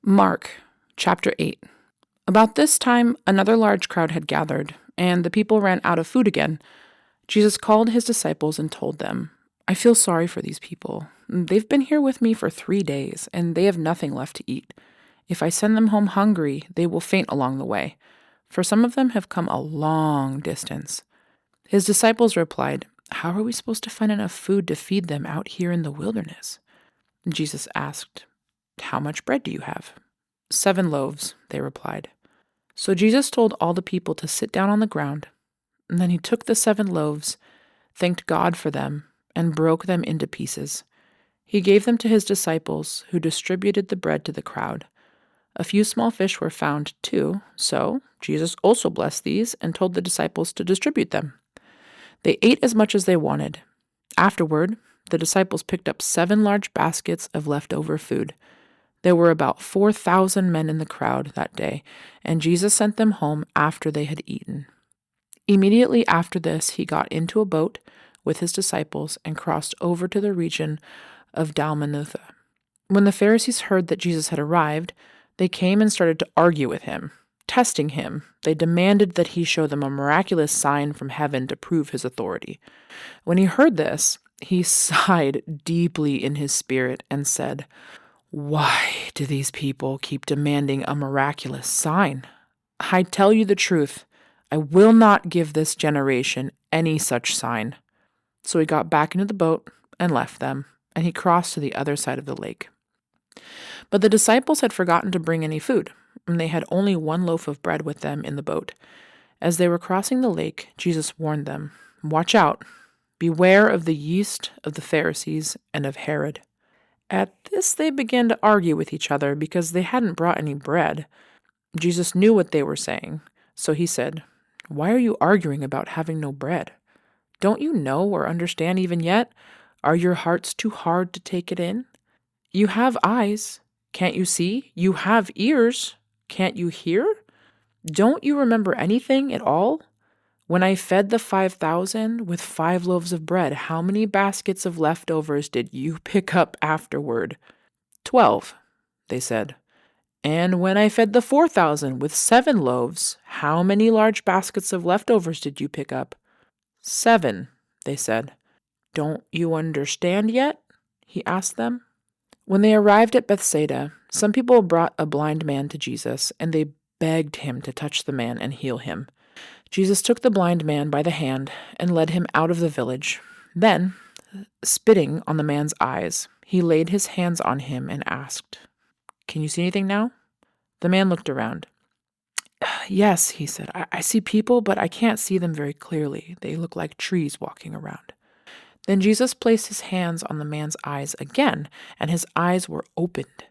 Mark, chapter 8. About this time, another large crowd had gathered, and the people ran out of food again. Jesus called his disciples and told them, "I feel sorry for these people. They've been here with me for 3 days, and they have nothing left to eat. If I send them home hungry, they will faint along the way, for some of them have come a long distance." His disciples replied, "How are we supposed to find enough food to feed them out here in the wilderness?" Jesus asked, "How much bread do you have?" 7 loaves, they replied. So Jesus told all the people to sit down on the ground, and then he took the 7 loaves, thanked God for them, and broke them into pieces. He gave them to his disciples, who distributed the bread to the crowd. A few small fish were found too, so Jesus also blessed these and told the disciples to distribute them. They ate as much as they wanted. Afterward, the disciples picked up 7 large baskets of leftover food. There were about 4,000 men in the crowd that day, and Jesus sent them home after they had eaten. Immediately after this, he got into a boat with his disciples and crossed over to the region of Dalmanutha. When the Pharisees heard that Jesus had arrived, they came and started to argue with him. Testing him, they demanded that he show them a miraculous sign from heaven to prove his authority. When he heard this, he sighed deeply in his spirit and said, "Why do these people keep demanding a miraculous sign? I tell you the truth, I will not give this generation any such sign." So he got back into the boat and left them, and he crossed to the other side of the lake. But the disciples had forgotten to bring any food, and they had only 1 loaf of bread with them in the boat. As they were crossing the lake, Jesus warned them, "Watch out, beware of the yeast of the Pharisees and of Herod." At this they began to argue with each other because they hadn't brought any bread. Jesus knew what they were saying, so he said, "Why are you arguing about having no bread? Don't you know or understand even yet? Are your hearts too hard to take it in? You have eyes. Can't you see? You have ears. Can't you hear? Don't you remember anything at all? When I fed the 5,000 with 5 loaves of bread, how many baskets of leftovers did you pick up afterward?" 12, they said. "And when I fed the 4,000 with 7 loaves, how many large baskets of leftovers did you pick up?" 7, they said. "Don't you understand yet?" he asked them. When they arrived at Bethsaida, some people brought a blind man to Jesus, and they begged him to touch the man and heal him. Jesus took the blind man by the hand and led him out of the village. Then, spitting on the man's eyes, he laid his hands on him and asked, "Can you see anything now?" The man looked around. "Yes," he said, I see people, but I can't see them very clearly. They look like trees walking around." Then Jesus placed his hands on the man's eyes again, and his eyes were opened.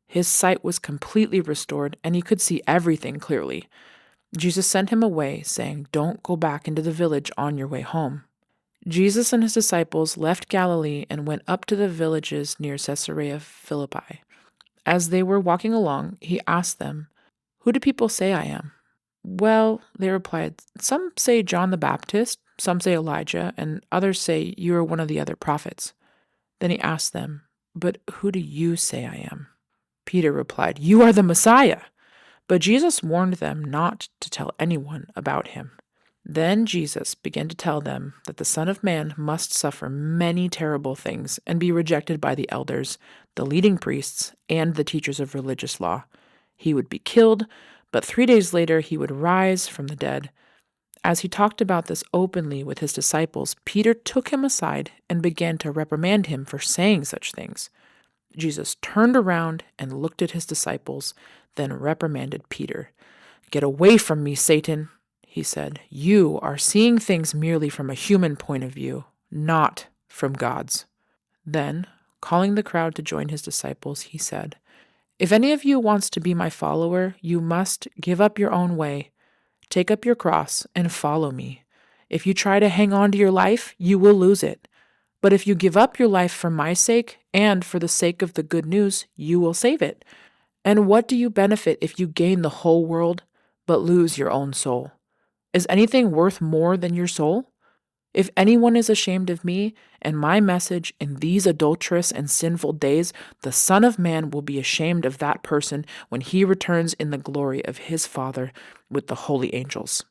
His sight was completely restored, and he could see everything clearly. Jesus sent him away, saying, "Don't go back into the village on your way home." Jesus and his disciples left Galilee and went up to the villages near Caesarea Philippi. As they were walking along, he asked them, "Who do people say I am?" "Well," they replied, "some say John the Baptist, some say Elijah, and others say you are one of the other prophets." Then he asked them, "But who do you say I am?" Peter replied, "You are the Messiah." But Jesus warned them not to tell anyone about him. Then Jesus began to tell them that the Son of Man must suffer many terrible things and be rejected by the elders, the leading priests, and the teachers of religious law. He would be killed, but 3 days later he would rise from the dead. As he talked about this openly with his disciples, Peter took him aside and began to reprimand him for saying such things. Jesus turned around and looked at his disciples, then reprimanded Peter. "Get away from me, Satan," he said. "You are seeing things merely from a human point of view, not from God's." Then, calling the crowd to join his disciples, he said, "If any of you wants to be my follower, you must give up your own way. Take up your cross and follow me. If you try to hang on to your life, you will lose it. But if you give up your life for my sake and for the sake of the good news, you will save it. And what do you benefit if you gain the whole world but lose your own soul? Is anything worth more than your soul? If anyone is ashamed of me and my message in these adulterous and sinful days, the Son of Man will be ashamed of that person when he returns in the glory of his Father with the holy angels."